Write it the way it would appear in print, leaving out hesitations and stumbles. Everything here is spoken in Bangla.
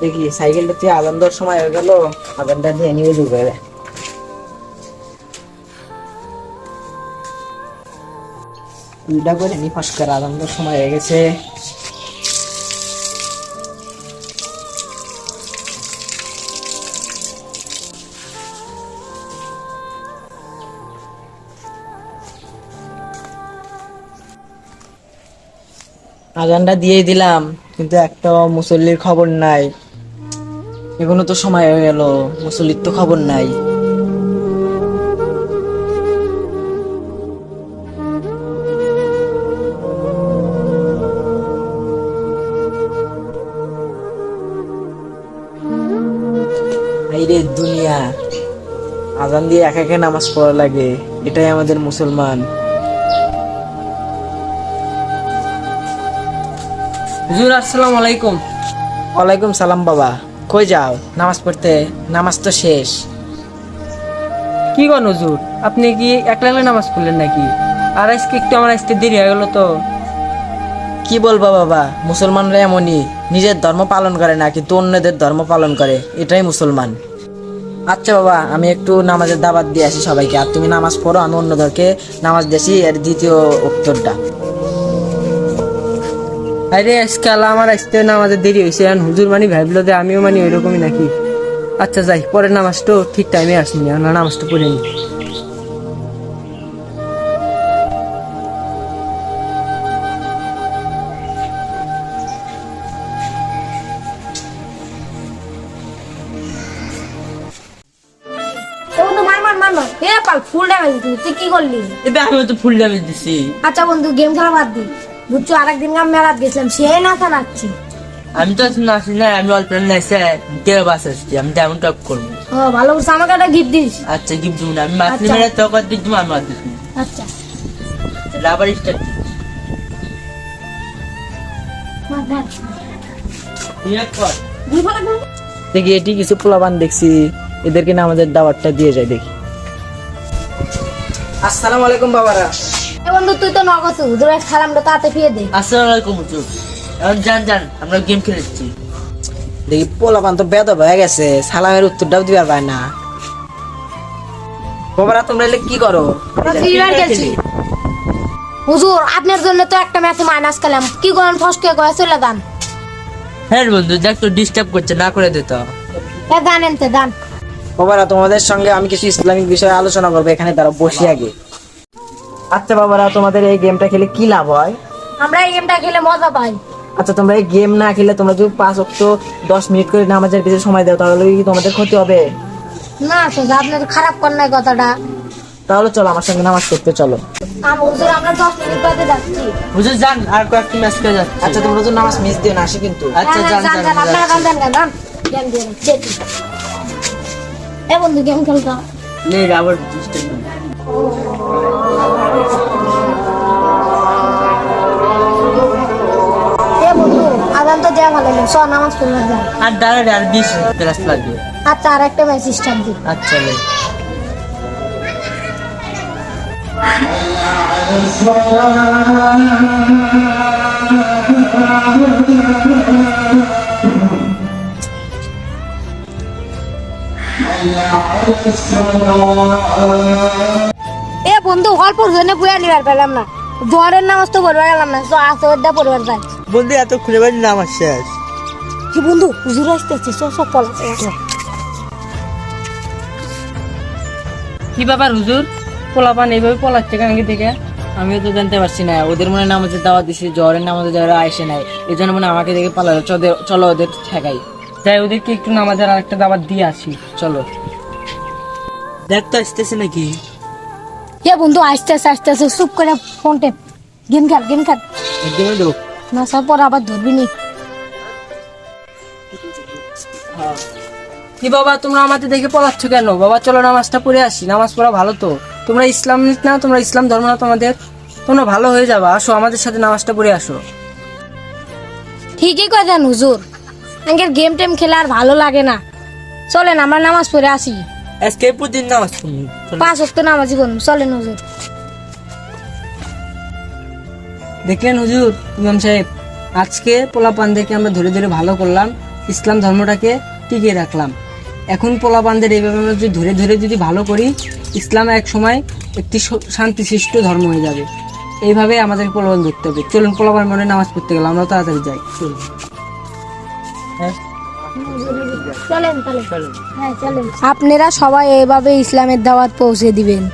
দেখি সাইকেলটা তুই আজান দেওয়ার সময় হয়ে গেল, আজানটা দিয়ে নিয়ে ঢুকে রে। দুইটা করে নি ফসকার আজান দেওয়ার সময় হয়ে গেছে। আজানটা দিয়ে দিলাম, কিন্তু একটা মুসল্লির খবর নাই। এখনো তো সময় হয়ে গেল, মুসল্লির তো খবর নাই। হাইরে দুনিয়া, আজান দিয়ে একা একা নামাজ পড়া লাগে, এটাই আমাদের মুসলমান। হুজুর আসসালামু আলাইকুম। ওয়ালাইকুম সালাম। বাবা কই যাও? নামাজ পড়তে? নামাজ তো শেষ। কি কন হুজুর, আপনি কি একলা একলা নামাজ পড়লেন নাকি? আর আজকে একটু আমার আসতে দেরি হয়ে গেল তো। কি বলবা বাবা, মুসলমানরা এমনই, নিজের ধর্ম পালন করে না কিন্তু অন্যদের ধর্ম পালন করে, এটাই মুসলমান। আচ্ছা বাবা, আমি একটু নামাজের দাওয়াত দিয়ে আসি সবাইকে, আর তুমি নামাজ পড়ো, আমি অন্যদেরকে নামাজ দিয়েছি এর দ্বিতীয় উত্তরটা। আরে আজকাল আমার আসতে নামাজের দেরি হয়েছে, আর হুজুর মানি ভাবলো যে আমিও মানি ওইরকমই নাকি। আচ্ছা যাই, পরের নামাজটা ঠিক টাইমে আসিনি, আমরা নামাজটা পড়ে নি। বন্ধু মার মার মার মার, এ পাল ফুল ড্যামেজ দিলি, তুই কি করলি? এবার আমি তো ফুল ড্যামেজ দিছি। আচ্ছা বন্ধু গেম খেলা বাদ দি, বুঝছো আরেকদিন আমি মেলাত গেছিলাম, সে নাচা নাচছি। আমি তো আসি না, আমি অল্প নাইছে দেড় বাস আসছি, আমি তেমন টপ করবো। ও ভালো করছে, আমাকে একটা গিফট দিস। আচ্ছা গিফট দিব না, আমি মাছলি আচ্ছা। মেরে তখন দিক তুমি আর মাছ দিস আচ্ছা আবার স্টার্ট মার মার কর। দুই ফেলা করবো। দেখি এটি কিছু পোলাপান দেখছি, এদেরকে নামাজের দাওয়াতটা দিয়ে যায় দেখি। আসসালামু আলাইকুম বাবারা। এ বন্ধু তুই তো নগদ হুজুর সালামটা তাতে ফিরে দে। আসসালামু আলাইকুম হুজুর। এখন যান আমরা গেম খেলেছি। দেখি পোলাপান তো বেদব হয়ে গেছে, সালামের উত্তরটাও দিবার পায় না। বাবারা তোমরা এলে কি করো? আমরা ফ্রি ফায়ার খেলছি। হুজুর আপনার জন্য তো একটা ম্যাচে মাইনাস খেলাম, কি করেন ফসকে কয়ে চলে যান। হ্যাঁ বন্ধু দেখ তো ডিস্টার্ব করছে, না করে দিত। এ গান এনতে গান। বাবারা তোমাদের সঙ্গে আমি কিছু ইসলামিক বিষয়ে আলোচনা করবো, এখানে তারা বসে আগে। আচ্ছা বাবারা, তোমাদের এই গেমটা খেলে কি লাভ হয়? আমরা এই গেমটা খেলে মজা পাই। আচ্ছা তোমরা এই গেম না খেলে তোমরা যদি 5 ওয়াক্ত 10 মিনিট করে নামাজের পিছনে সময় দাও, তাহলে কি তোমাদের ক্ষতি হবে? না তো আপনার খারাপ কর নাই কথাটা। তাহলে চলো আমার সঙ্গে নামাজ পড়তে চলো। হুজুর আমরা 10 মিনিট বাদে যাচ্ছি। হুজুর যান, আর কয়েকটি ম্যাচ খেলে যাচ্ছে। আচ্ছা তোমরা তো নামাজ মিস দিও না, আসি কিন্তু। আচ্ছা হ্যাঁ, যান যান, যান, আপনারা যান যান, যান, যান। গেম দিয়ে দিন, যেতে। এ বন্ধু গেম খেলতাম। নে আবার ডিস্টার্ব। এ বন্ধু আজান তো দেয়া ভালো স নামাজ পড়তে যান। আর দাঁড়ালে আর 20 প্লাস লাগবে। আচ্ছা আর একটা ম্যাচ স্টার্ট দিই। আচ্ছা লে। এ বন্ধু অল্প জনে বুয়া নিবার পেলাম না, জোয়ারের নামাজ তো পড়বার গেলাম না, তো আসরটা পড়বার যাই। বন্ধু এত খুঁজে পাচ্ছি না আমার শেষ। কি বন্ধু হুজুর আসতেছে, সব পলাতে। কি ব্যাপার হুজুর, পোলাপান এইভাবে পলাচ্ছে কেন থেকে? আমিও তো জানতে পারছি না, ওদের মনে নামাজের দাওয়াত দিছি, জ্বরের নামাজে যারা আসে নাই, এই জন্য মনে হয় আমাকে দেখে পালালো। চলো ওদের ঠেকাই। যাই ওদেরকে একটু নামাজের আর একটা দাবার দিয়ে আসি। চলো। দেখ তো আসতেছে নাকি? এ বন্ধু আসতেছে চুপ করে ফোন টেপ, গেম খেল। একদমই দেবো। না সব পর আবার ধরবি নি। কি বাবা তোমরা আমাদের দেখে পলাচ্ছ কেন? বাবা চলো নামাজটা পড়ে আসি, নামাজ পড়া ভালো তো। তোমরা ইসলাম না, তোমরা ইসলাম ধর্ম না তোমাদের, তোমরা ভালো হয়ে যাবা। আসো আমাদের সাথে নামাজটা পড়ে আসো। ঠিকই কথা হুজুর, আঙ্কেল গেম টেম খেলে আর ভালো লাগে না, চলেন আমরা নামাজ পড়ে আসি। আজকে প্রতিদিন নামাজ পড়ি। 5 ওয়াক্ত নামাজি করুন, চলেন হুজুর। দেখলেন হুজুর ইমাম সাহেব, আজকে পোলাপান দেখে আমরা ধরে ধরে ভালো করলাম, ইসলাম ধর্মটাকে টিকিয়ে রাখলাম। এখন পোলাপানদের এইভাবে আমরা যদি ধরে ধরে যদি ভালো করি, ইসলাম এক সময় একটি শান্তিশিষ্ট ধর্ম হয়ে যাবে। এইভাবে আমাদের পোলাপান ধরতে হবে। চলুন পোলাপান মনে নামাজ পড়তে গেলাম, আমরা তাড়াতাড়ি যাই। চলুন। চলেন তাহলে। হ্যাঁ চলেন। আপনারা সবাই এইভাবে ইসলামের দাওয়াত পৌঁছে দিবেন।